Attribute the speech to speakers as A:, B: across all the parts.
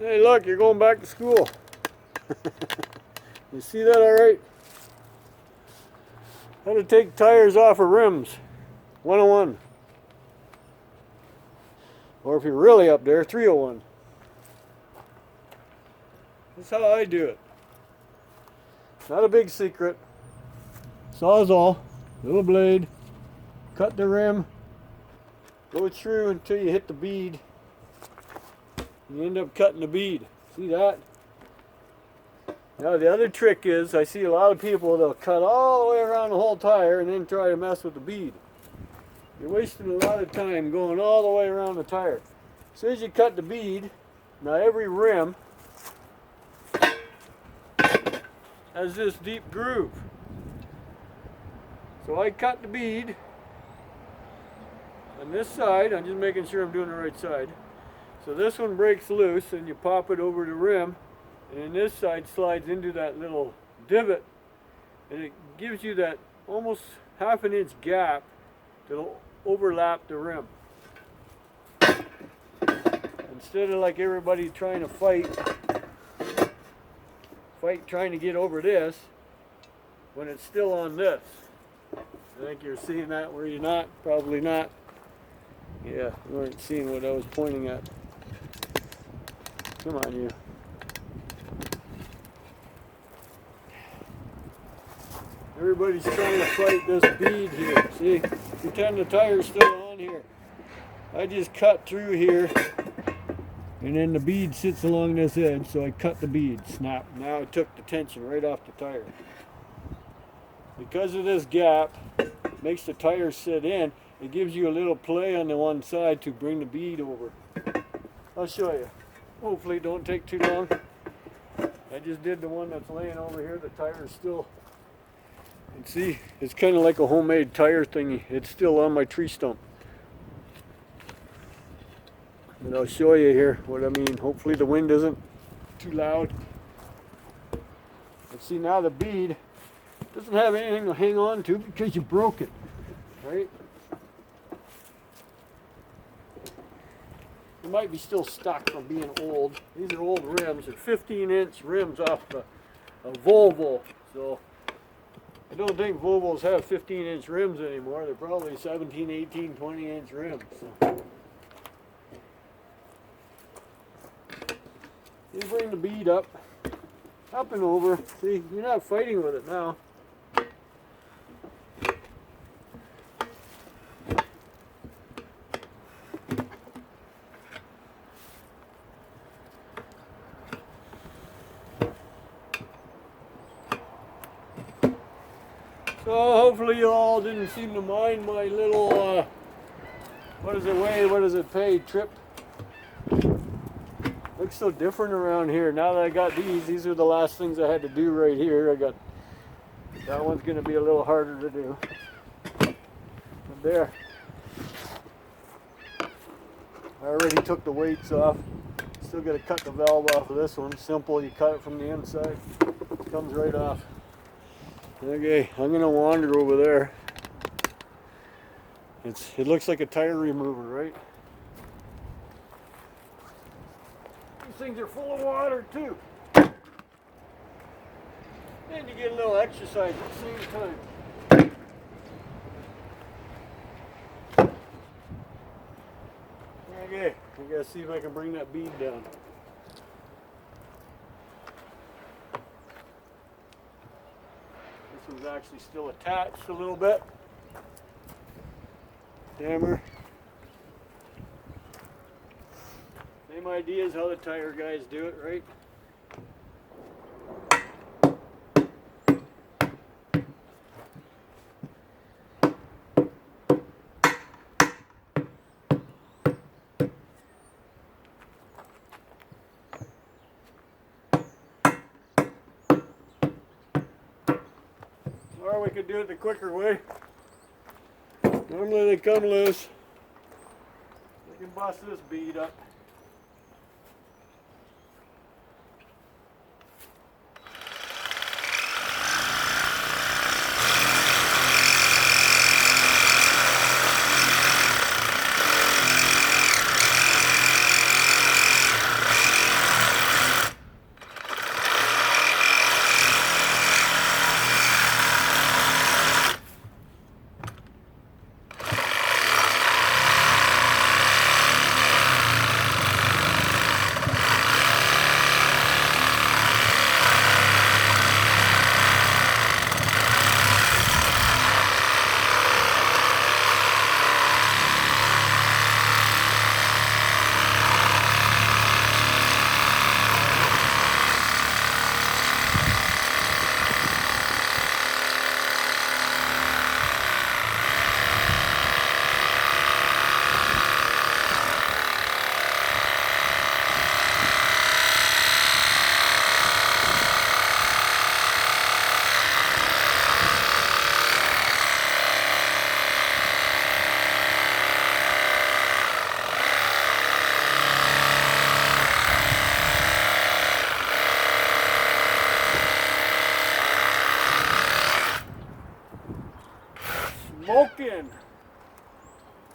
A: Hey, look, you're going back to school. You see that all right? How to take tires off of rims. 101. Or if you're really up there, 301. That's how I do it. Not a big secret. Sawzall, little blade, cut the rim, go through until you hit the bead. You end up cutting the bead. See that? Now the other trick is, I see a lot of people, they'll cut all the way around the whole tire and then try to mess with the bead. You're wasting a lot of time going all the way around the tire. As soon as you cut the bead, now every rim has this deep groove. So I cut the bead on this side. I'm just making sure I'm doing the right side. So this one breaks loose and you pop it over the rim, and then this side slides into that little divot, and it gives you that almost ½ inch gap that'll overlap the rim. Instead of like everybody trying to fight trying to get over this when it's still on this. I think you're seeing that where you're not, probably not. Yeah, you weren't seeing what I was pointing at. Come on, you. Everybody's trying to fight this bead here. See, pretend the tire's still on here. I just cut through here, and then the bead sits along this edge, so I cut the bead, snap. Now I took the tension right off the tire. Because of this gap, makes the tire sit in, it gives you a little play on the one side to bring the bead over. I'll show you. Hopefully it don't take too long. I just did the one that's laying over here. The tire is still, and see, it's kind of like a homemade tire thingy. It's still on my tree stump. And I'll show you here what I mean. Hopefully the wind isn't too loud. And see, now the bead doesn't have anything to hang on to because you broke it, right? It might be still stuck from being old. These are old rims. They're 15-inch rims off a Volvo. So I don't think Volvos have 15-inch rims anymore. They're probably 17, 18, 20-inch rims. So you bring the bead up and over. See, you're not fighting with it now. So hopefully you all didn't seem to mind my little, what does it weigh, what does it pay trip. Looks so different around here. Now that I got these are the last things I had to do right here. I got, that one's going to be a little harder to do. But there. I already took the weights off. Still got to cut the valve off of this one. Simple, you cut it from the inside. It comes right off. Okay, I'm going to wander over there. It looks like a tire remover, right? These things are full of water too. And you get a little exercise at the same time. Okay, I gotta see if I can bring that bead down. This one's actually still attached a little bit. Hammer. Same idea as how the tire guys do it, right? Or we could do it the quicker way. Normally they come loose. We can bust this bead up.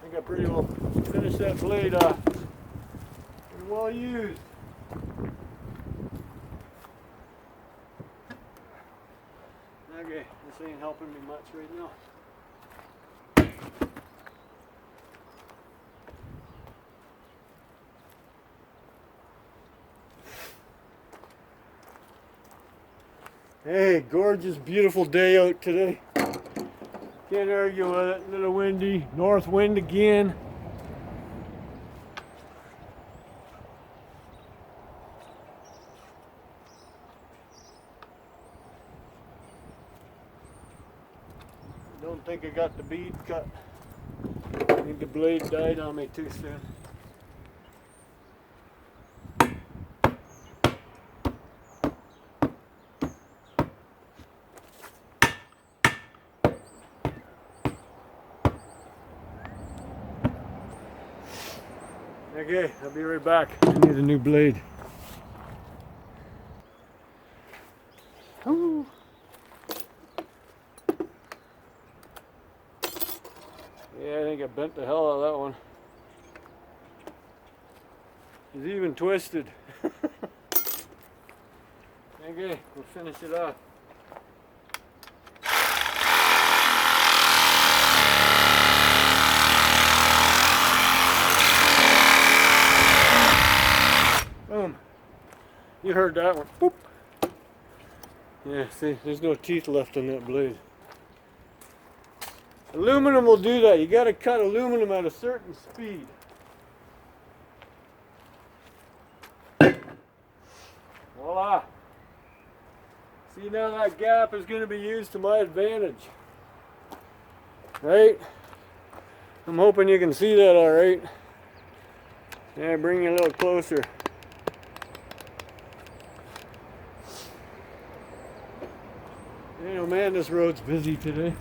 A: think I pretty well finished that blade pretty well used. Okay, this ain't helping me much right now. Hey, gorgeous, beautiful day out today. Can't argue with it. A little windy, north wind again. Don't think I got the bead cut. I think the blade died on me too soon. Okay, I'll be right back. I need a new blade. Ooh. Yeah, I think I bent the hell out of that one. It's even twisted. Okay, we'll finish it off. Boom. You heard that one. Boop. Yeah, see, there's no teeth left on that blade. Aluminum will do that. You got to cut aluminum at a certain speed. Voila. See, now that gap is going to be used to my advantage. Right? I'm hoping you can see that all right. Yeah, bring you a little closer. You know, man, this road's busy today.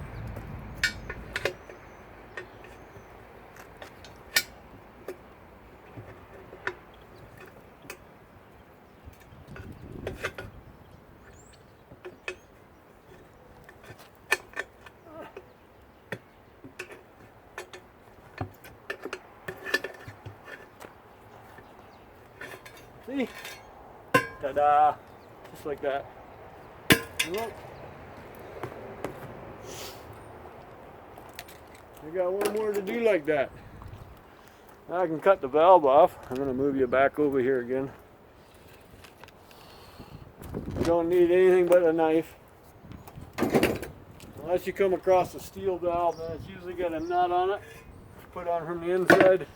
A: See? Ta-da! Just like that. Look. I got one more to do like that. Now I can cut the valve off. I'm going to move you back over here again. You don't need anything but a knife. Unless you come across a steel valve, then it's usually got a nut on it. Put on from the inside.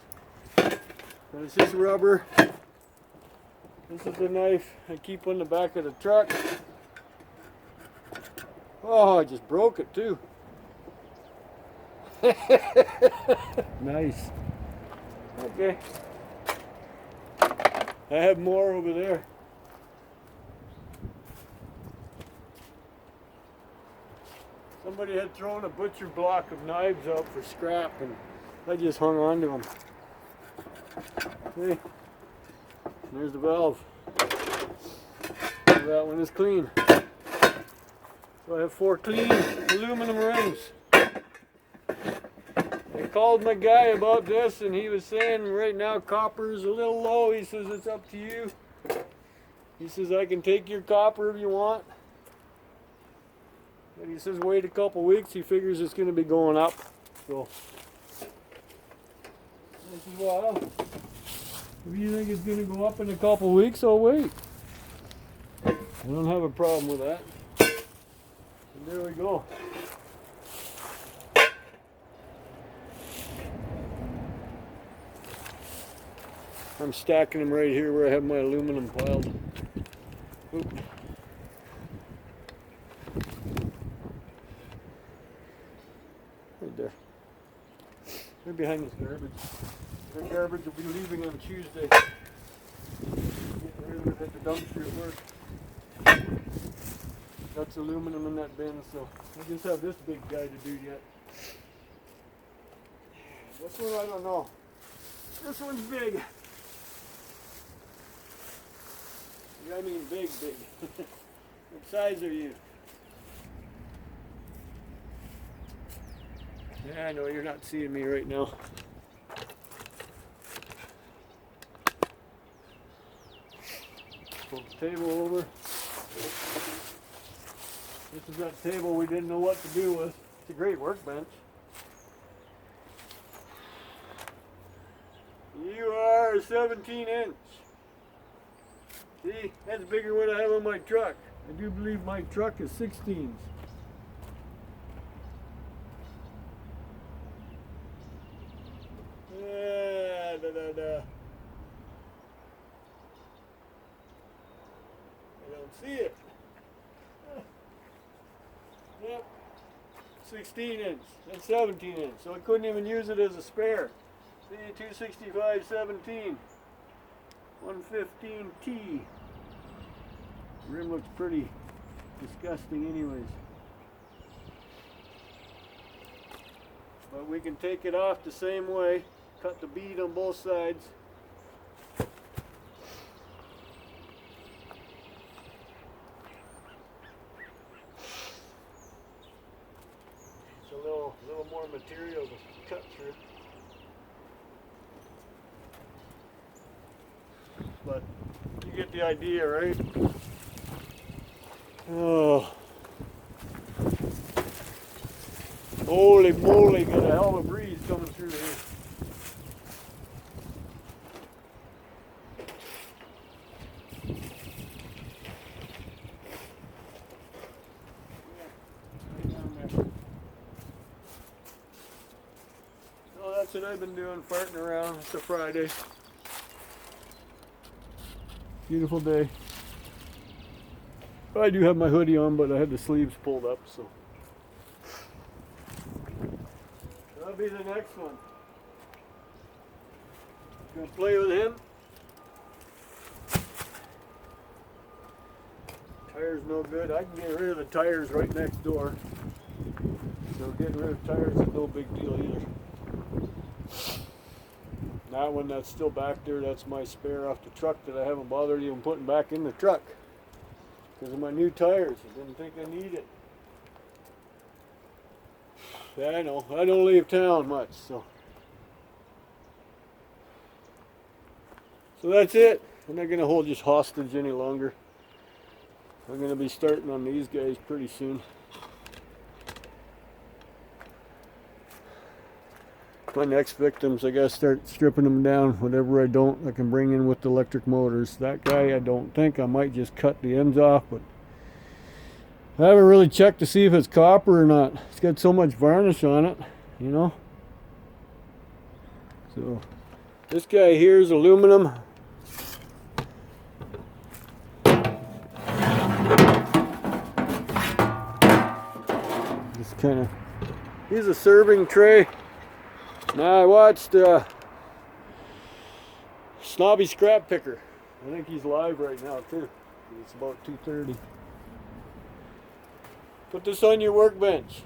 A: And it's just rubber. This is the knife I keep on the back of the truck. Oh, I just broke it too. Nice. Okay. I have more over there. Somebody had thrown a butcher block of knives out for scrap and I just hung on to them. Okay. There's the valve. That one is clean. So I have 4 clean aluminum rings. I called my guy about this and he was saying right now copper is a little low. He says it's up to you. He says I can take your copper if you want. But he says wait a couple weeks. He figures it's going to be going up. So this is well. If you think it's going to go up in a couple weeks, I'll wait. I don't have a problem with that. And there we go. I'm stacking them right here where I have my aluminum piled. Oop. Right there. Right behind this garbage. The garbage will be leaving on Tuesday. Getting rid of it at the dumpster at work. That's aluminum in that bin, so I just have this big guy to do yet. This one I don't know. This one's big. I mean big, big. What size are you? Yeah, I know you're not seeing me right now. Flip the table over. This is that table we didn't know what to do with. It's a great workbench. You are a 17-inch. See, that's bigger than what I have on my truck. I do believe my truck is 16s. I don't see it. Yep, 16 inch and 17 inch, so I couldn't even use it as a spare. See, 265 17, 115T. The rim looks pretty disgusting anyways. But we can take it off the same way, cut the bead on both sides. It's a little more material to cut through. But you get the idea, right? Oh. Holy moly, got a hell of a breeze coming through here. So that's what I've been doing, farting around. It's a Friday. Beautiful day. I do have my hoodie on, but I had the sleeves pulled up, so. That'll be the next one. Gonna play with him. Tire's no good. I can get rid of the tires right next door. So getting rid of tires is no big deal either. That one that's still back there, that's my spare off the truck that I haven't bothered even putting back in the truck. Because of my new tires. I didn't think I needed it. Yeah, I know. I don't leave town much, so. So that's it. I'm not going to hold this hostage any longer. I'm going to be starting on these guys pretty soon. My next victims, I gotta start stripping them down. Whatever I don't, I can bring in with the electric motors. That guy, I don't think. I might just cut the ends off, but I haven't really checked to see if it's copper or not. It's got so much varnish on it, you know. So this guy here is aluminum. Just kind of, he's a serving tray. Now I watched Snobby Scrap Picker. I think he's live right now too. It's about 2:30. Put this on your workbench.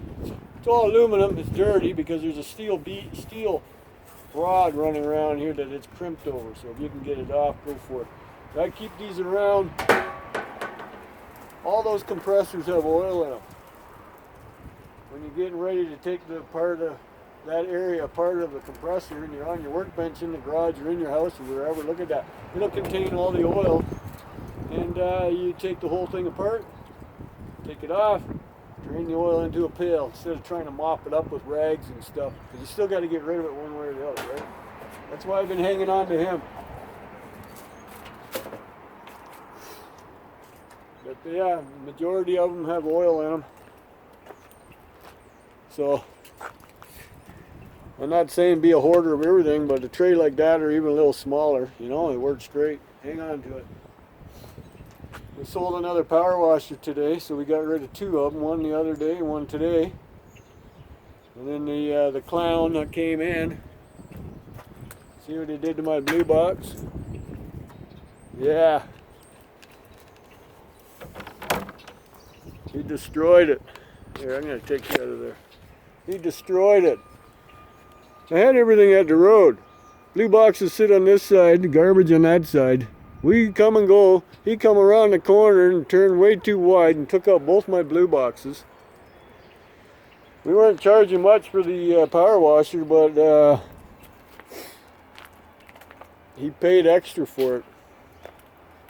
A: It's all aluminum. It's dirty because there's a steel rod running around here that it's crimped over. So if you can get it off, go for it. I keep these around. All those compressors have oil in them. When you're getting ready to take the part of that area part of the compressor and you're on your workbench in the garage or in your house or wherever, look at that. It'll contain all the oil, and you take the whole thing apart, take it off, drain the oil into a pail instead of trying to mop it up with rags and stuff, because you still got to get rid of it one way or the other, right? That's why I've been hanging on to him. But yeah, the majority of them have oil in them. So I'm not saying be a hoarder of everything, but a tray like that or even a little smaller, you know, it works great. Hang on to it. We sold another power washer today, so we got rid of two of them, one the other day and one today. And then the clown that came in, see what he did to my blue box? Yeah. He destroyed it. Here, I'm going to take you out of there. He destroyed it. I had everything at the road. Blue boxes sit on this side, the garbage on that side. We come and go. He come around the corner and turned way too wide and took out both my blue boxes. We weren't charging much for the power washer, but he paid extra for it.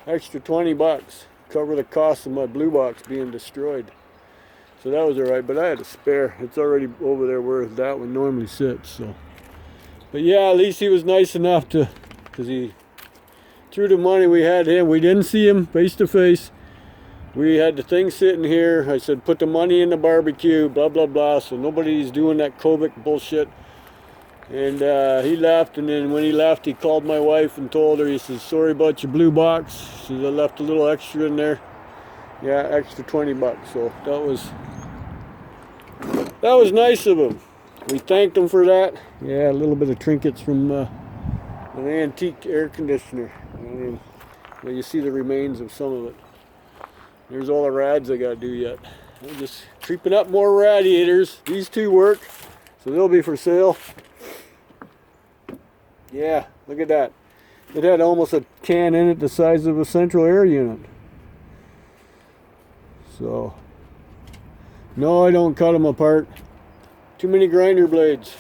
A: extra 20 bucks. Cover the cost of my blue box being destroyed. So that was alright, but I had a spare. It's already over there where that one normally sits. So, but yeah, at least he was nice enough to, because he threw the money we had him. We didn't see him face to face. We had the thing sitting here. I said, put the money in the barbecue, blah, blah, blah. So nobody's doing that Kobik bullshit. And he left, and then when he left, he called my wife and told her, he says, sorry about your blue box. He says, I left a little extra in there. Yeah, extra 20 bucks. So that was nice of him. We thanked him for that. Yeah, a little bit of trinkets from an antique air conditioner. I mean, well, you see the remains of some of it. There's all the rads I gotta do yet. I'm just creeping up more radiators. These two work, so they'll be for sale. Yeah, look at that. It had almost a can in it the size of a central air unit. So, no, I don't cut them apart. Too many grinder blades.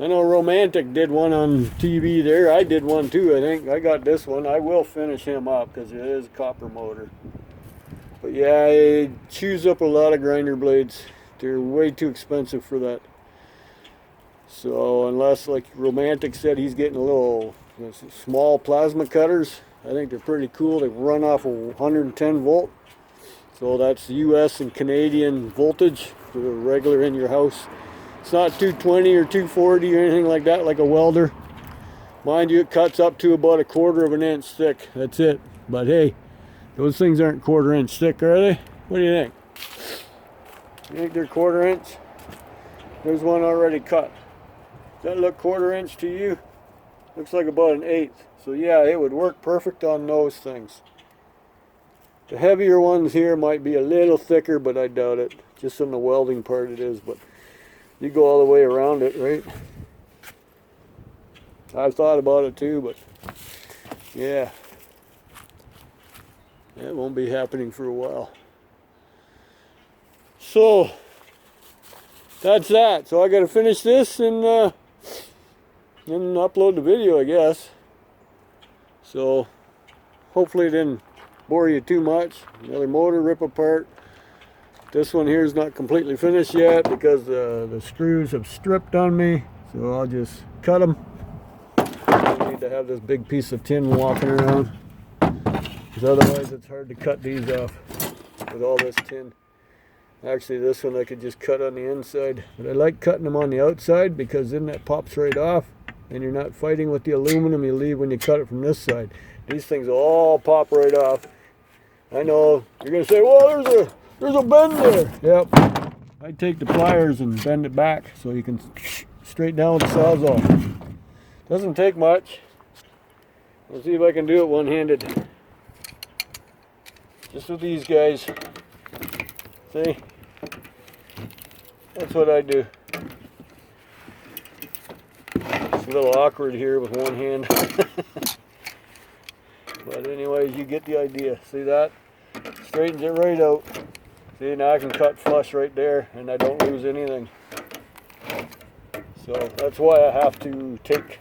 A: I know Romantic did one on TV there. I did one too, I think. I got this one. I will finish him up because it is a copper motor. But yeah, it chews up a lot of grinder blades. They're way too expensive for that. So unless, like Romantic said, he's getting a little small plasma cutters. I think they're pretty cool. They run off of 110 volt. So that's US and Canadian voltage for the regular in your house. It's not 220 or 240 or anything like that, like a welder. Mind you, it cuts up to about 1/4 of an inch thick. That's it. But hey, those things aren't 1/4 inch thick, are they? What do you think? You think they're 1/4 inch? There's one already cut. Does that look 1/4 inch to you? Looks like about 1/8. So yeah, it would work perfect on those things. The heavier ones here might be a little thicker, but I doubt it. Just on the welding part it is, but you go all the way around it, right? I've thought about it too, but yeah. It won't be happening for a while. So that's that. So I got to finish this and upload the video, I guess. So hopefully it didn't bore you too much. Another motor rip apart. This one here is not completely finished yet because the screws have stripped on me. So I'll just cut them. I don't need to have this big piece of tin walking around, because otherwise it's hard to cut these off with all this tin. Actually, this one I could just cut on the inside, but I like cutting them on the outside because then that pops right off and you're not fighting with the aluminum you leave when you cut it from this side. These things all pop right off. I know you're gonna say, well, there's a bend there. Yep, I take the pliers and bend it back so you can straight down with the Sawzall. Doesn't take much. Let's see if I can do it one-handed. Just with these guys. See? That's what I do. It's a little awkward here with one hand. But anyways, you get the idea. See that? Straightens it right out. See, now I can cut flush right there and I don't lose anything. So that's why I have to take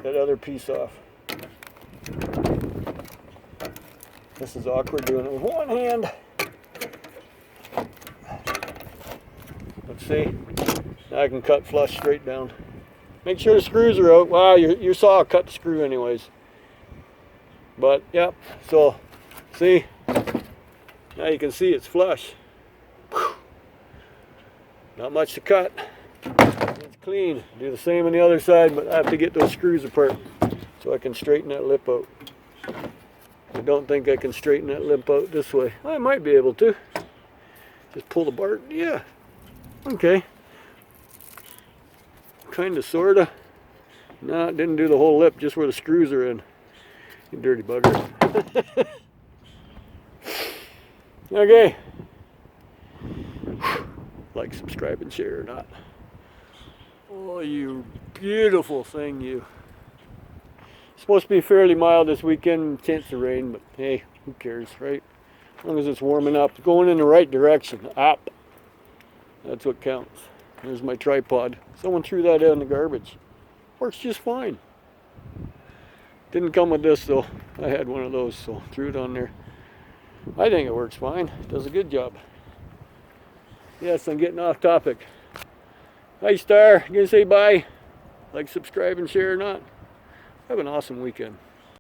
A: that other piece off. This is awkward doing it with one hand. Let's see. Now I can cut flush straight down. Make sure the screws are out. Wow, your saw cut the screw anyways. But, yep. So, see? Now you can see it's flush. Whew. Not much to cut. It's clean. Do the same on the other side, but I have to get those screws apart so I can straighten that lip out. I don't think I can straighten that lip out this way. I might be able to. Just pull the bar. Yeah. Okay. Kinda, sorta. No, it didn't do the whole lip, just where the screws are in. You dirty bugger. Okay. Like, subscribe, and share or not. Oh, you beautiful thing, you. It's supposed to be fairly mild this weekend, chance of rain, but hey, who cares, right? As long as it's warming up, going in the right direction, up. That's what counts. There's my tripod. Someone threw that out in the garbage. Works just fine. Didn't come with this though. I had one of those, so threw it on there. I think it works fine. Does a good job. Yes, I'm getting off topic. Hi Star, you gonna say bye? Like, subscribe, and share or not? Have an awesome weekend.